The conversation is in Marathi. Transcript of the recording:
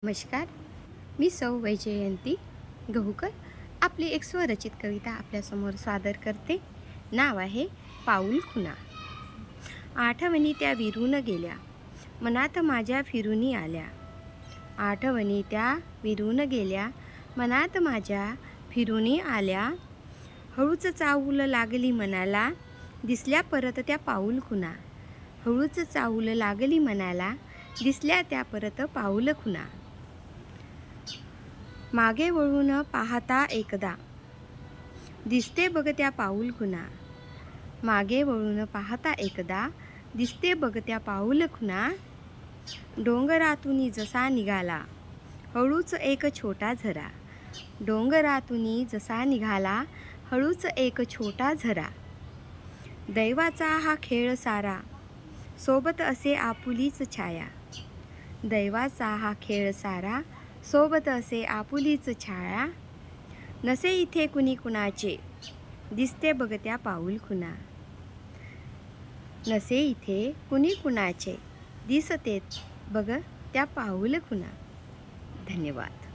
नमस्कार. मी सौ वैजयंती गहूकर आपली एक स्वरचित कविता आपल्यासमोर सादर करते. नाव आहे पाऊल खुणा. आठवणी त्या विरून गेल्या, मनात माझ्या फिरूनी आल्या. आठवणी त्या विरून गेल्या, मनात माझ्या फिरूनी आल्या. हळूच चाहूल लागली मनाला, दिसल्या परत त्या पाऊल खुणा. हळूच चाहूल लागली मनाला, दिसल्या त्या परत पाऊल खुणा. मागे वळून पाहता एकदा, दिसते बघ त्या पाऊल खुणा. मागे वळून पाहता एकदा, दिसते बघ त्या पाऊल खुणा. डोंगरातून जसा निघाला, हळूच एक छोटा झरा. डोंगरातून जसा निघाला, हळूच एक छोटा झरा. दैवाचा हा खेळ सारा, सोबत असे आपुलीच छाया. दैवाचा हा खेळ सारा, सोबत असे आपुलीच छाया. नसे इथे कुणी कुणाचे, दिसते बघ त्या पाऊल खुणा. नसे इथे कुणी कुणाचे, दिसते बघ त्या पाऊल खुणा. धन्यवाद.